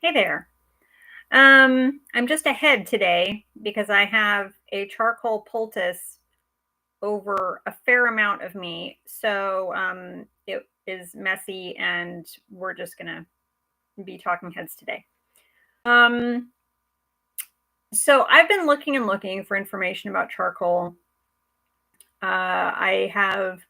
Hey there. I'm just ahead today because I have a charcoal poultice over a fair amount of meat. So it is messy and we're just gonna be talking heads today. Um, so I've been looking and looking for information about charcoal. I have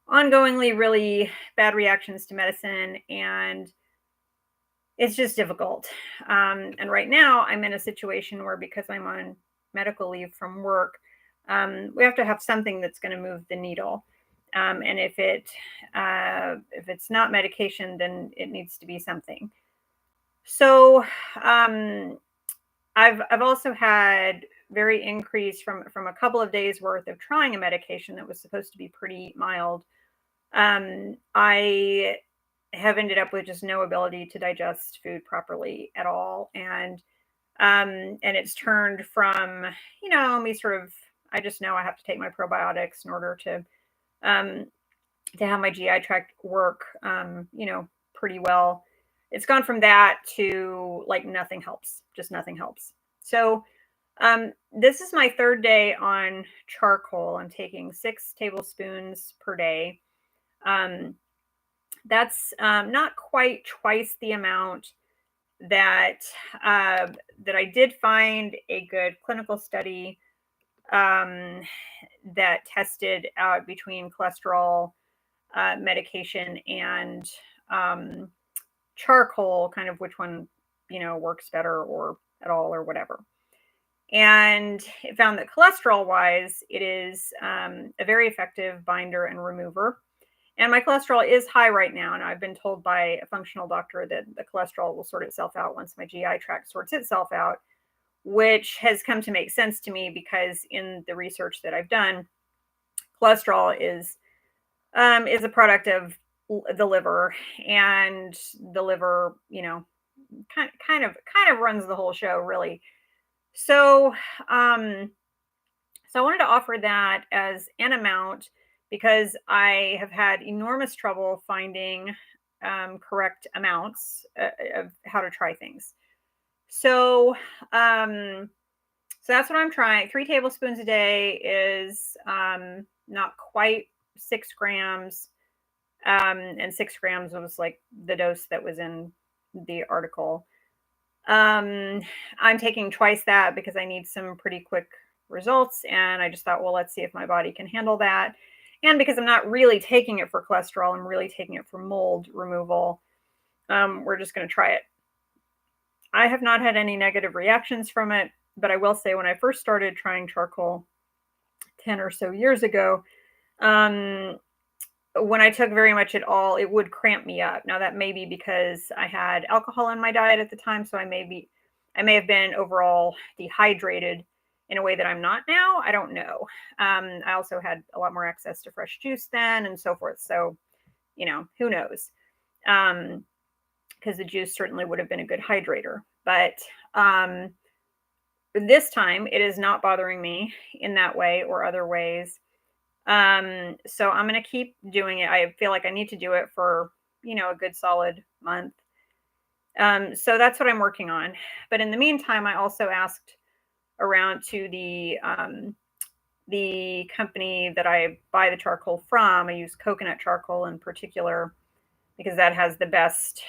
ongoingly really bad reactions to medicine and it's just difficult. And right now, I'm in a situation where because I'm on medical leave from work, we have to have something that's going to move the needle. And if it's not medication, then it needs to be something. So um, I've also had very increased from a couple of days worth of trying a medication that was supposed to be pretty mild. I have ended up with just no ability to digest food properly at all, and it's turned from me sort of. I just know I have to take my probiotics in order um, to have my GI tract work, pretty well. It's gone from that to like nothing helps, just nothing helps. So this is my third day on charcoal. I'm taking 6 tablespoons per day. Um, that's not quite twice the amount that uh, that I did find a good clinical study um, that tested out between cholesterol medication and um, charcoal, kind of which one works better or at all or whatever. And it found that cholesterol wise, it is a very effective binder and remover. And my cholesterol is high right now, and I've been told by a functional doctor that the cholesterol will sort itself out once my GI tract sorts itself out, which has come to make sense to me because in the research that I've done, cholesterol is a product of the liver, and the liver, kind of runs the whole show, really. So, um, so I wanted to offer that as an amount because I have had enormous trouble finding correct amounts of how to try things. So, um, so that's what I'm trying. 3 tablespoons a day is not quite 6 grams, and 6 grams was like the dose that was in the article. Um, I'm taking twice that because I need some pretty quick results. And I just thought, well, let's see if my body can handle that. And because I'm not really taking it for cholesterol, I'm really taking it for mold removal. We're just going to try it. I have not had any negative reactions from it, but I will say when I first started trying charcoal 10 or so years ago, um, when I took very much at all, it would cramp me up. Now that may be because I had alcohol in my diet at the time, so I may have been overall dehydrated in a way that I'm not now. I don't know. I also had a lot more access to fresh juice then and so forth. So, who knows? Because the juice certainly would have been a good hydrator. But um, this time it is not bothering me in that way or other ways. So I'm going to keep doing it. I feel like I need to do it for, a good solid month. So that's what I'm working on. But in the meantime, I also asked around to the company that I buy the charcoal from. I use coconut charcoal in particular because that has the best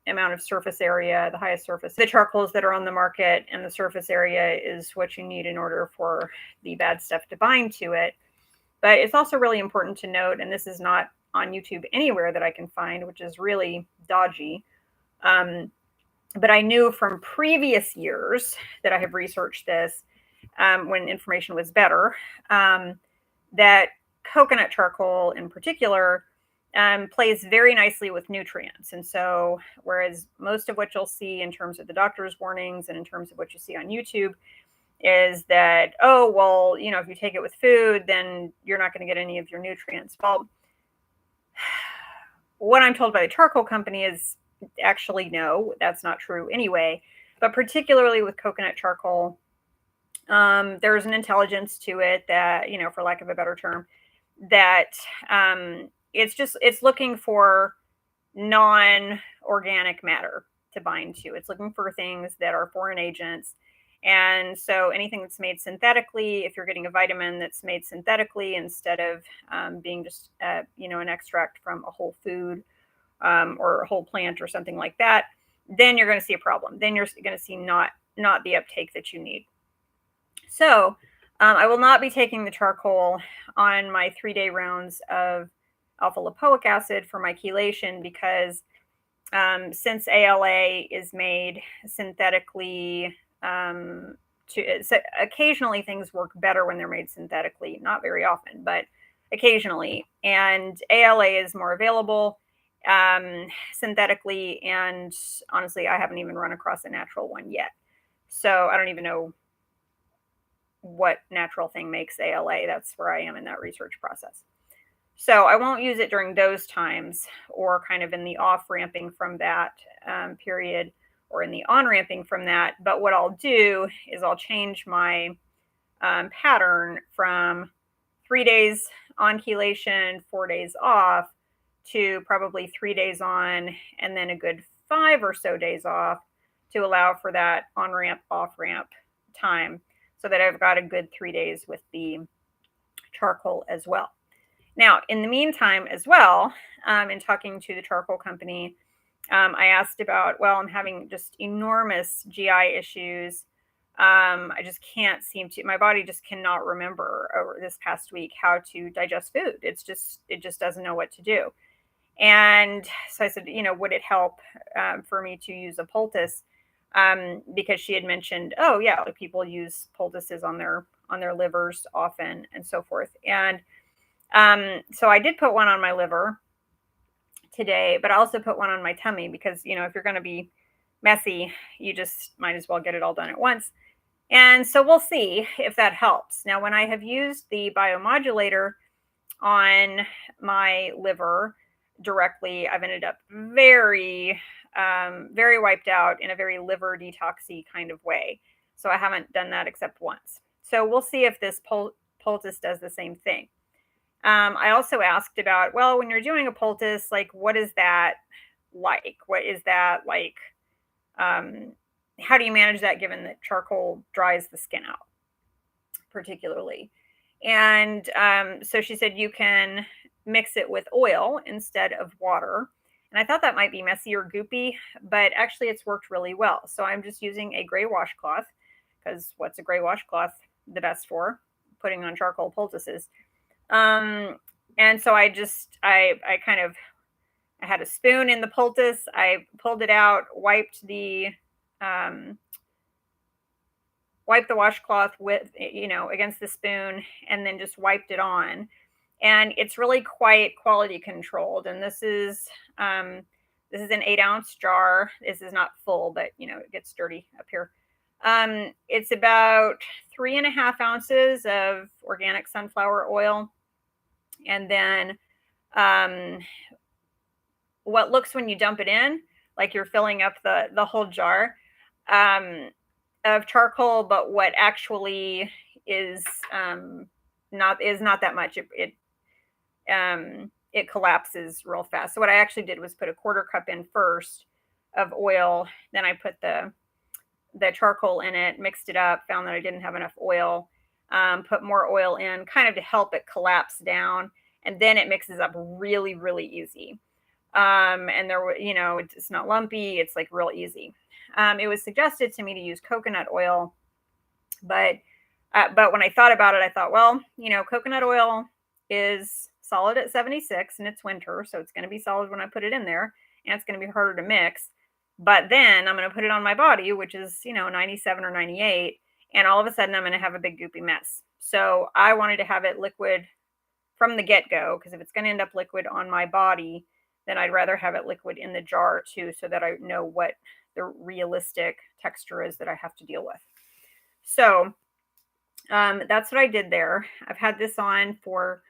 amount of surface area, the highest surface. The charcoals that are on the market and the surface area is what you need in order for the bad stuff to bind to it. But it's also really important to note, and this is not on YouTube anywhere that I can find, which is really dodgy. Um, but I knew from previous years that I have researched this when information was better, that coconut charcoal in particular plays very nicely with nutrients. And so, whereas most of what you'll see in terms of the doctor's warnings and in terms of what you see on YouTube is that, oh, well, if you take it with food, then you're not going to get any of your nutrients. Well, what I'm told by the charcoal company is actually no, that's not true anyway. But particularly with coconut charcoal, there's an intelligence to it that, for lack of a better term, that it's looking for non organic matter. to bind to. It's looking for things that are foreign agents. And so anything that's made synthetically, if you're getting a vitamin that's made synthetically instead of being just, an extract from a whole food or a whole plant or something like that, then you're going to see a problem. Then you're going to see not the uptake that you need. So I will not be taking the charcoal on my 3-day rounds of alpha lipoic acid for my chelation because since ALA is made synthetically, so occasionally things work better when they're made synthetically, not very often, but occasionally. And ALA is more available synthetically. And honestly, I haven't even run across a natural one yet. So I don't even know what natural thing makes ALA. That's where I am in that research process. So I won't use it during those times or kind of in the off ramping from that period or in the on ramping from that. But what I'll do is I'll change my pattern from 3 days on chelation, 4 days off to probably 3 days on and then a good 5 or so days off to allow for that on ramp, off ramp time so that I've got a good 3 days with the charcoal as well. Now, in the meantime, as well, in talking to the charcoal company, I asked about, I'm having just enormous GI issues. I just can't seem to, my body just cannot remember over this past week how to digest food. It just doesn't know what to do. And so I said, would it help for me to use a poultice? Because she had mentioned, people use poultices on their livers often and so forth. And so I did put one on my liver today, but I also put one on my tummy because, if you're going to be messy, you just might as well get it all done at once. And so we'll see if that helps. Now, when I have used the biomodulator on my liver directly, I've ended up very, very wiped out in a very liver detoxy kind of way. So I haven't done that except once. So we'll see if this poultice does the same thing. I also asked about, when you're doing a poultice, like, what is that like? What is that like? How do you manage that given that charcoal dries the skin out, particularly? And so she said you can mix it with oil instead of water. And I thought that might be messy or goopy, but actually it's worked really well. So I'm just using a gray washcloth because what's a gray washcloth the best for? Putting on charcoal poultices. And so I had a spoon in the poultice. I pulled it out, wiped the washcloth with, against the spoon and then just wiped it on. And it's really quite quality controlled. And this is an 8-ounce jar. This is not full, but it gets dirty up here. It's about 3.5 ounces of organic sunflower oil. And then what looks when you dump it in, like you're filling up the whole jar of charcoal, but what actually is not that much. It collapses real fast. So what I actually did was put a 1/4 cup in first of oil. Then I put the charcoal in it, mixed it up, found that I didn't have enough oil. Put more oil in kind of to help it collapse down. And then it mixes up really, really easy. And it's not lumpy. It's like real easy. It was suggested to me to use coconut oil, but when I thought about it, I thought, coconut oil is solid at 76 and it's winter. So it's going to be solid when I put it in there and it's going to be harder to mix. But then I'm going to put it on my body, which is, 97 or 98. And all of a sudden I'm going to have a big goopy mess. So I wanted to have it liquid from the get-go, because if it's going to end up liquid on my body, then I'd rather have it liquid in the jar too, so that I know what the realistic texture is that I have to deal with. So that's what I did there. I've had this on for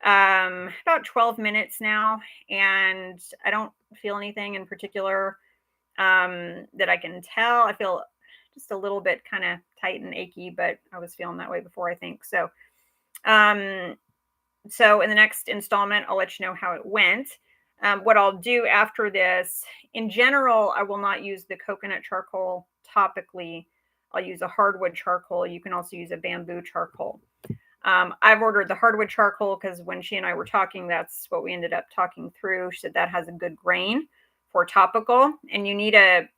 about 12 minutes now, and I don't feel anything in particular that I can tell. I feel just a little bit kind of tight and achy, but I was feeling that way before, I think. So in the next installment, I'll let you know how it went. What I'll do after this, in general, I will not use the coconut charcoal topically. I'll use a hardwood charcoal. You can also use a bamboo charcoal. I've ordered the hardwood charcoal because when she and I were talking, that's what we ended up talking through. She said that has a good grain for topical, and you need a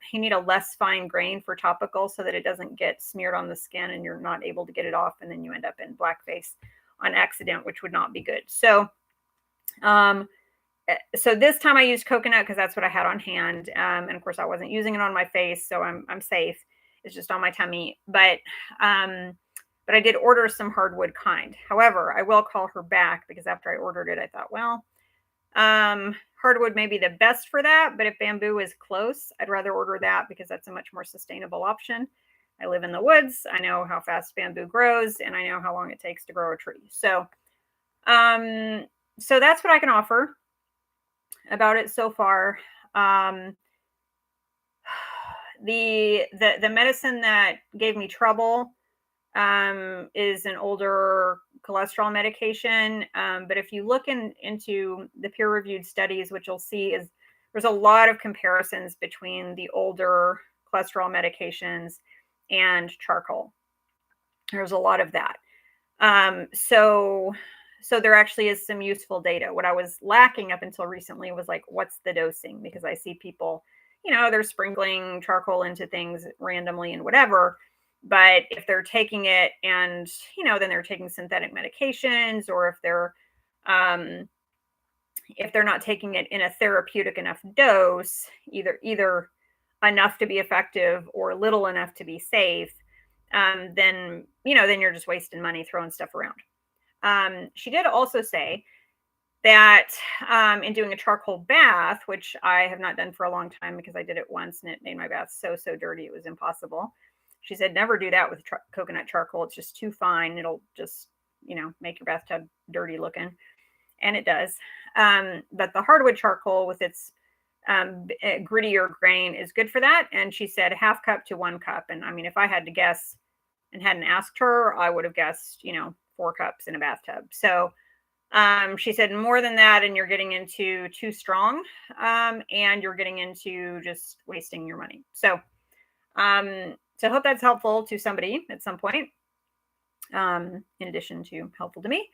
less fine grain for topical so that it doesn't get smeared on the skin and you're not able to get it off, and then you end up in blackface on accident, which would not be good. So this time I used coconut because that's what I had on hand, and of course I wasn't using it on my face, so I'm safe. It's just on my tummy, but I did order some hardwood kind. However, I will call her back because after I ordered it, I thought, well, hardwood may be the best for that, but if bamboo is close, I'd rather order that because that's a much more sustainable option. I live in the woods. I know how fast bamboo grows, and I know how long it takes to grow a tree. So that's what I can offer about it so far. The medicine that gave me trouble is an older cholesterol medication. But if you look into the peer-reviewed studies, what you'll see is there's a lot of comparisons between the older cholesterol medications and charcoal. There's a lot of that. So there actually is some useful data. What I was lacking up until recently was like, what's the dosing? Because I see people, they're sprinkling charcoal into things randomly and whatever. But if they're taking it and, then they're taking synthetic medications, or if they're not taking it in a therapeutic enough dose, either enough to be effective or little enough to be safe, then you're just wasting money throwing stuff around. She did also say that in doing a charcoal bath, which I have not done for a long time because I did it once and it made my bath so dirty it was impossible. She said never do that with coconut charcoal. It's just too fine. It'll just, make your bathtub dirty looking. And it does. But the hardwood charcoal with its grittier grain is good for that. And she said 1/2 cup to 1 cup. And I mean, if I had to guess and hadn't asked her, I would have guessed, 4 cups in a bathtub. So she said more than that, and you're getting into too strong, and you're getting into just wasting your money. So I hope that's helpful to somebody at some point, in addition to helpful to me.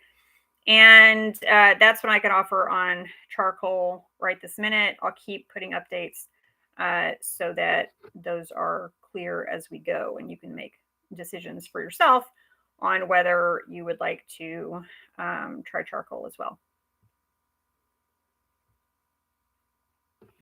And that's what I could offer on charcoal right this minute. I'll keep putting updates so that those are clear as we go, and you can make decisions for yourself on whether you would like to try charcoal as well.